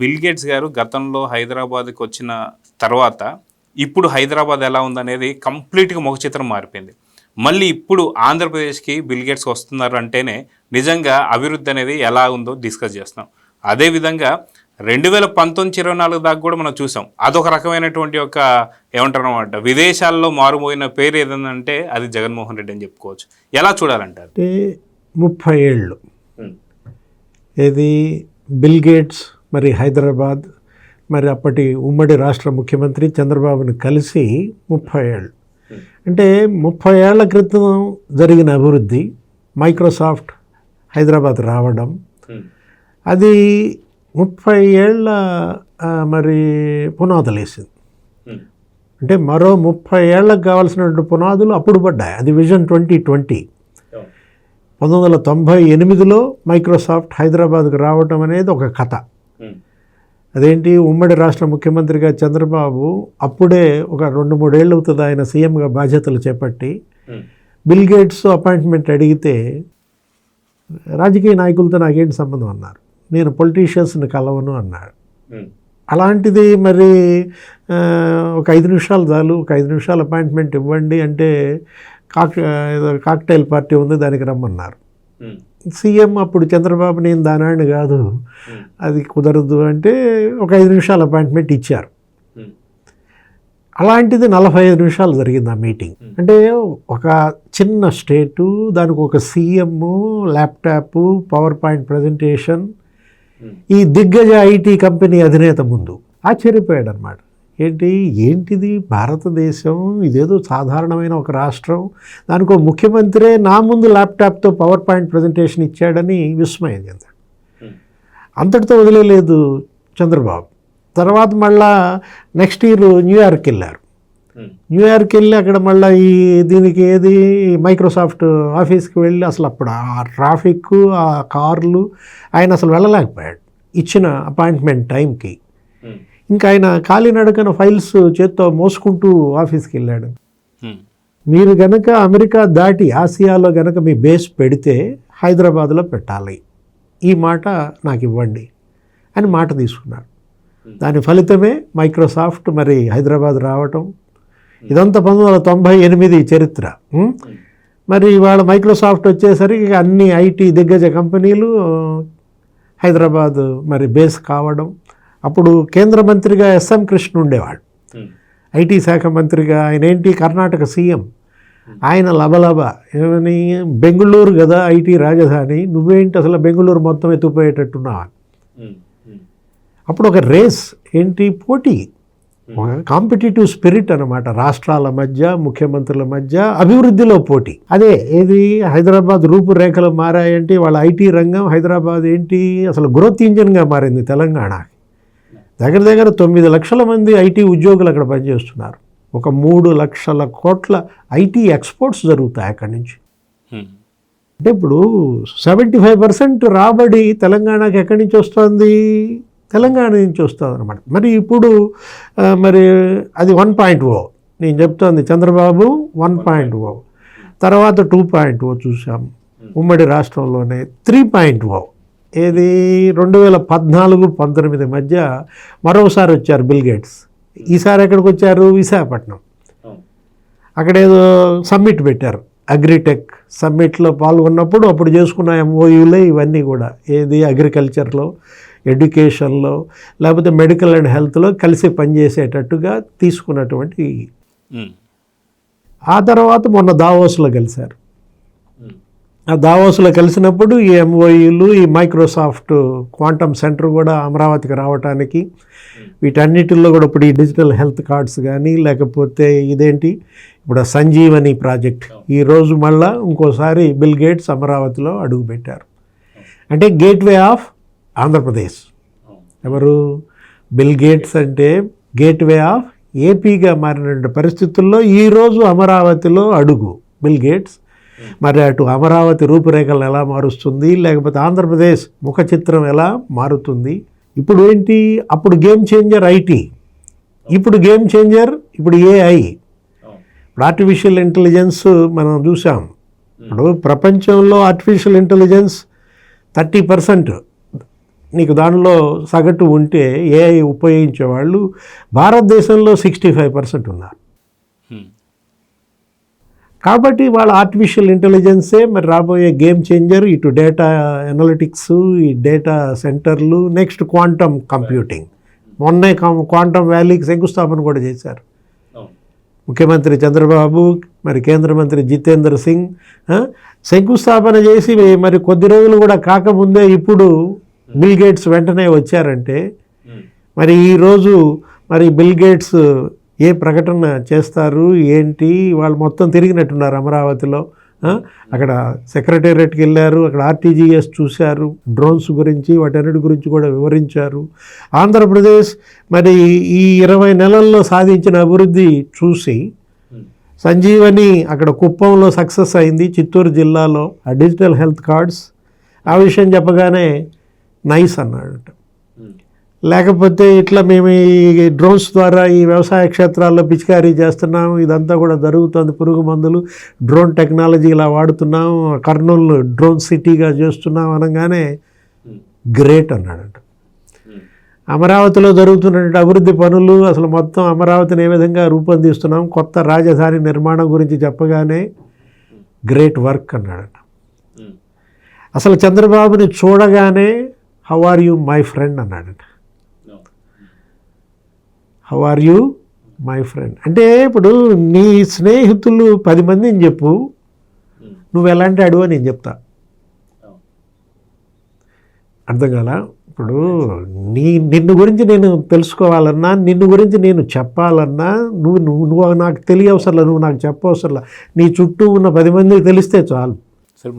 Bill gates గారు గతంలో హైదరాబాద్కి వచ్చిన తర్వాత ఇప్పుడు హైదరాబాద్ ఎలా ఉందనేది కంప్లీట్గా ముఖ చిత్రం మారిపోయింది. మళ్ళీ ఇప్పుడు ఆంధ్రప్రదేశ్కి బిల్ గేట్స్ వస్తున్నారు అంటేనే నిజంగా అభివృద్ధి అనేది ఎలా ఉందో డిస్కస్ చేస్తున్నాం. అదేవిధంగా 2019-24 దాకా కూడా మనం చూసాం. అదొక రకమైనటువంటి ఒక ఏమంటారు అనమాట, విదేశాల్లో మారుమోగిన పేరు ఏదంటే అది జగన్మోహన్ రెడ్డి అని చెప్పుకోవచ్చు. ఎలా చూడాలంటారు? 30 ఏళ్ళు ఏది బిల్ గేట్స్ మరి హైదరాబాద్ మరి అప్పటి ఉమ్మడి రాష్ట్ర ముఖ్యమంత్రి చంద్రబాబును కలిసి 30 ఏళ్ళు అంటే 30 ఏళ్ల క్రితం జరిగిన అభివృద్ధి, మైక్రోసాఫ్ట్ హైదరాబాద్ రావడం, అది 30 ఏళ్ళ మరి పునాదులు వేసింది. అంటే మరో 30 ఏళ్ళకు కావాల్సినటువంటి పునాదులు అప్పుడు పడ్డాయి. అది విజన్ 2020. 1998లో మైక్రోసాఫ్ట్ హైదరాబాద్కు రావడం అనేది ఒక కథ. అదేంటి, ఉమ్మడి రాష్ట్ర ముఖ్యమంత్రిగా చంద్రబాబు అప్పుడే ఒక 2-3 ఏళ్ళు అవుతుంది ఆయన సీఎంగా బాధ్యతలు చేపట్టి, బిల్ గేట్స్ అపాయింట్మెంట్ అడిగితే రాజకీయ నాయకులతో నాకేంటి సంబంధం అన్నారు, నేను పొలిటీషియన్స్ని కలవను అన్నాడు. అలాంటిది మరి ఒక 5 నిమిషాలు చాలు, ఒక 5 నిమిషాలు అపాయింట్మెంట్ ఇవ్వండి అంటే కాక్టైల్ పార్టీ ఉంది దానికి రమ్మన్నారు. సీఎం అప్పుడు చంద్రబాబు, నేను దానాన్ని కాదు, అది కుదరదు అంటే ఒక 5 నిమిషాలు అపాయింట్మెంట్ ఇచ్చారు. అలాంటిది 45 నిమిషాలు జరిగింది ఆ మీటింగ్. అంటే ఒక చిన్న స్టేటు, దానికి ఒక CM, laptop, power point presentation, ఈ దిగ్గజ ఐటీ కంపెనీ అధినేత ముందు ఆశ్చర్యపోయాడు అనమాట. ఏంటిది భారతదేశం, ఇదేదో సాధారణమైన ఒక రాష్ట్రం, దానికి ఒక ముఖ్యమంత్రే నా ముందు ల్యాప్టాప్తో పవర్ పాయింట్ ప్రజెంటేషన్ ఇచ్చాడని విస్మయం చెందాడు. అంతటితో వదిలేదు చంద్రబాబు. తర్వాత మళ్ళా నెక్స్ట్ ఇయర్ న్యూయార్క్ వెళ్ళారు. న్యూయార్క్ వెళ్ళి అక్కడ మళ్ళీ దీనికి ఏది మైక్రోసాఫ్ట్ ఆఫీస్కి వెళ్ళి అసలు అప్పుడు ఆ ట్రాఫిక్, ఆ కార్లు, ఆయన అసలు వెళ్ళలేకపోయాడు ఇచ్చిన అపాయింట్మెంట్ టైంకి. ఇంకా ఆయన కాలినడకన ఫైల్స్ చేత్తో మోసుకుంటూ ఆఫీస్కి వెళ్ళాడు. మీరు గనక అమెరికా దాటి ఆసియాలో గనక మీ బేస్ పెడితే హైదరాబాద్లో పెట్టాలి, ఈ మాట నాకు ఇవ్వండి అని మాట తీసుకున్నారు. దాని ఫలితమే మైక్రోసాఫ్ట్ మరి హైదరాబాద్ రావటం. ఇదంతా 1998 చరిత్ర. మరి ఇవాళ మైక్రోసాఫ్ట్ వచ్చేసరికి అన్ని ఐటీ దిగ్గజ కంపెనీలు హైదరాబాద్ మరి బేస్ కావడం. అప్పుడు కేంద్ర మంత్రిగా ఎస్ఎం కృష్ణ ఉండేవాడు, ఐటీ శాఖ మంత్రిగా. ఆయన ఏంటి, కర్ణాటక సీఎం. ఆయన లబలబ ఏమని, బెంగళూరు కదా ఐటీ రాజధాని, నువ్వేంటి అసలు బెంగళూరు మొత్తం ఎత్తుకుపోయేటట్టున్నావా. అప్పుడు ఒక రేస్ ఏంటి, పోటీ, కాంపిటేటివ్ స్పిరిట్ అన్నమాట. రాష్ట్రాల మధ్య, ముఖ్యమంత్రుల మధ్య అభివృద్ధిలో పోటీ. అదే ఏది, హైదరాబాద్ రూపురేఖలు మారాయంటే వాళ్ళ ఐటీ రంగం, హైదరాబాద్ ఏంటి అసలు గ్రోత్ ఇంజిన్గా మారింది తెలంగాణ. దగ్గర 9 లక్షల మంది ఐటీ ఉద్యోగులు అక్కడ పనిచేస్తున్నారు. ఒక 3 లక్షల కోట్ల ఐటీ ఎక్స్పోర్ట్స్ జరుగుతాయి అక్కడి నుంచి. అంటే ఇప్పుడు 75% రాబడి తెలంగాణకి ఎక్కడి నుంచి వస్తుంది, తెలంగాణ నుంచి వస్తుంది అనమాట. మరి ఇప్పుడు మరి అది 1.0 నేను చెప్తోంది, చంద్రబాబు 1.0, తర్వాత 2.0 చూసాం ఉమ్మడి రాష్ట్రంలోనే. 3.0 ఏది 2014-19 మధ్య మరోసారి వచ్చారు బిల్ గేట్స్. ఈసారి ఎక్కడికి వచ్చారు, విశాఖపట్నం. అక్కడేదో సమ్మిట్ పెట్టారు, అగ్రిటెక్ సమ్మిట్లో పాల్గొన్నప్పుడు అప్పుడు చేసుకున్న ఎంఓయూలే ఇవన్నీ కూడా. ఏది అగ్రికల్చర్లో, ఎడ్యుకేషన్లో, లేకపోతే మెడికల్ అండ్ హెల్త్లో కలిసి పనిచేసేటట్టుగా తీసుకున్నటువంటి. ఆ తర్వాత మొన్న దావోస్లో కలిశారు. ఆ దావోస్లో కలిసినప్పుడు ఈ ఎంఓయూలు, ఈ మైక్రోసాఫ్ట్ క్వాంటమ్ సెంటర్ కూడా అమరావతికి రావటానికి, వీటన్నిటిల్లో కూడా ఇప్పుడు ఈ డిజిటల్ హెల్త్ కార్డ్స్ కానీ, లేకపోతే ఇదేంటి ఇప్పుడు సంజీవని ప్రాజెక్ట్, ఈరోజు మళ్ళా ఇంకోసారి బిల్ గేట్స్ అమరావతిలో అడుగుపెట్టారు. అంటే గేట్వే ఆఫ్ ఆంధ్రప్రదేశ్. ఎవరు, బిల్ గేట్స్ అంటే గేట్వే ఆఫ్ ఏపీగా మారిన పరిస్థితుల్లో ఈరోజు అమరావతిలో అడుగు బిల్ గేట్స్. మరి అటు అమరావతి రూపురేఖలను ఎలా మారుస్తుంది, లేకపోతే ఆంధ్రప్రదేశ్ ముఖ చిత్రం ఎలా మారుతుంది. ఇప్పుడు ఏంటి, అప్పుడు గేమ్ చేంజర్ ఐటీ, ఇప్పుడు గేమ్ చేంజర్ ఇప్పుడు ఏఐ. ఇప్పుడు ఆర్టిఫిషియల్ ఇంటెలిజెన్స్ మనం చూసాం. ఇప్పుడు ప్రపంచంలో ఆర్టిఫిషియల్ ఇంటెలిజెన్స్ 30% నీకు దానిలో సగటు ఉంటే ఏఐ ఉపయోగించే వాళ్ళు భారతదేశంలో 65% ఉన్నారు. కాబట్టి వాళ్ళ ఆర్టిఫిషియల్ ఇంటెలిజెన్సే మరి రాబోయే గేమ్ చేంజర్. ఇటు డేటా అనలిటిక్స్, ఈ డేటా సెంటర్లు, నెక్స్ట్ క్వాంటమ్ కంప్యూటింగ్. మొన్నే క్వాంటమ్ వ్యాలీకి శంకుస్థాపన కూడా చేశారు ముఖ్యమంత్రి చంద్రబాబు, మరి కేంద్ర మంత్రి జితేంద్ర సింగ్. శంకుస్థాపన చేసి మరి కొద్ది రోజులు కూడా కాకముందే ఇప్పుడు బిల్ గేట్స్ వెంటనే వచ్చారంటే మరి ఈరోజు మరి బిల్ గేట్స్ ఏ ప్రకటన చేస్తారు ఏంటి, వాళ్ళు మొత్తం తిరిగినట్టున్నారు అమరావతిలో. అక్కడ సెక్రటేరియట్కి వెళ్ళారు, అక్కడ ఆర్టీజీఎస్ చూశారు, డ్రోన్స్ గురించి వాటన్నిటి గురించి కూడా వివరించారు. ఆంధ్రప్రదేశ్ మరి ఈ 20 నెలల్లో సాధించిన అభివృద్ధి చూసి సంజీవని అక్కడ కుప్పంలో సక్సెస్ అయింది, చిత్తూరు జిల్లాలో ఆ డిజిటల్ హెల్త్ కార్డ్స్. ఆ విషయం చెప్పగానే నైస్ అన్నాడట. లేకపోతే ఇట్లా మేము ఈ డ్రోన్స్ ద్వారా ఈ వ్యవసాయ క్షేత్రాల్లో పిచికారీ చేస్తున్నాం, ఇదంతా కూడా జరుగుతుంది, పురుగు మందులు డ్రోన్ టెక్నాలజీ ఇలా వాడుతున్నాం, కర్నూలు డ్రోన్ సిటీగా చేస్తున్నాం అనగానే గ్రేట్ అన్నాడట. అమరావతిలో జరుగుతున్నటువంటి అభివృద్ధి పనులు, అసలు మొత్తం అమరావతిని ఏ విధంగా రూపొందిస్తున్నాం, కొత్త రాజధాని నిర్మాణం గురించి చెప్పగానే గ్రేట్ వర్క్ అన్నాడట. అసలు చంద్రబాబుని చూడగానే how are you my friend అన్నాడట. How are you my friend అంటే ఇప్పుడు నీ స్నేహితులు 10 మందిని చెప్పు, నువ్వు ఎలాంటి అడుగు నేను చెప్తా. అర్థం కాలా? ఇప్పుడు నిన్ను గురించి నేను తెలుసుకోవాలన్నా, నిన్ను గురించి నేను చెప్పాలన్నా నువ్వు నాకు తెలియవసరంలా, నువ్వు నాకు చెప్పవసరంలా, నీ చుట్టూ ఉన్న 10 మందికి తెలిస్తే చాలు. సార్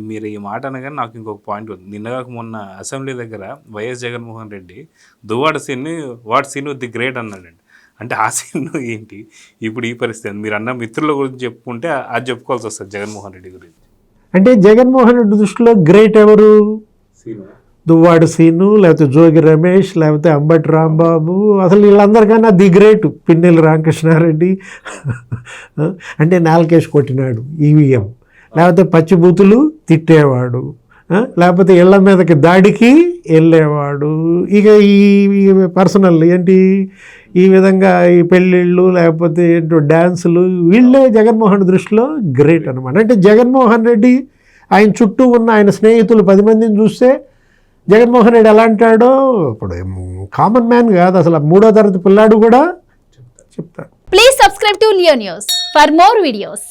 మీరు ఈ మాట అనగానే నాకు ఇంకొక పాయింట్ ఉంది. నిన్నగాక మొన్న అసెంబ్లీ దగ్గర వైఎస్ జగన్మోహన్ రెడ్డి దువ్వాడ సీన్ని వాట్ సీన్ ది గ్రేట్ అన్నాడండి. అంటే ఆ సీన్ ఏంటి ఇప్పుడు ఈ పరిస్థితి? మీరు అన్న మిత్రుల గురించి చెప్పుకుంటే అది చెప్పుకోవాల్సి వస్తుంది జగన్మోహన్ రెడ్డి గురించి. అంటే జగన్మోహన్ రెడ్డి దృష్టిలో గ్రేట్ ఎవరు? దువ్వాడ సీను, లేకపోతే జోగి రమేష్, లేకపోతే అంబటి రాంబాబు, అసలు వీళ్ళందరికన్నా ది గ్రేట్ పిన్నెల్లి రామకృష్ణారెడ్డి. అంటే నాలుకేసి కొట్టినాడు ఈవీఎం, లేకపోతే పచ్చిబూతులు తిట్టేవాడు, లేకపోతే ఇళ్ల మీదకి దాడికి వెళ్ళేవాడు. ఇక ఈ పర్సనల్ ఏంటి ఈ విధంగా ఈ పెళ్ళిళ్ళు లేకపోతే ఏంటో డ్యాన్సులు, వీళ్ళే జగన్మోహన్ దృష్టిలో గ్రేట్ అనమాట. అంటే జగన్మోహన్ రెడ్డి ఆయన చుట్టూ ఉన్న ఆయన స్నేహితులు 10 మందిని చూస్తే జగన్మోహన్ రెడ్డి ఎలా అంటాడో ఇప్పుడు కామన్ మ్యాన్ కాదు, అసలు 3వ తరగతి పిల్లాడు కూడా చెప్తాడు. Please subscribe to Leo news for more videos.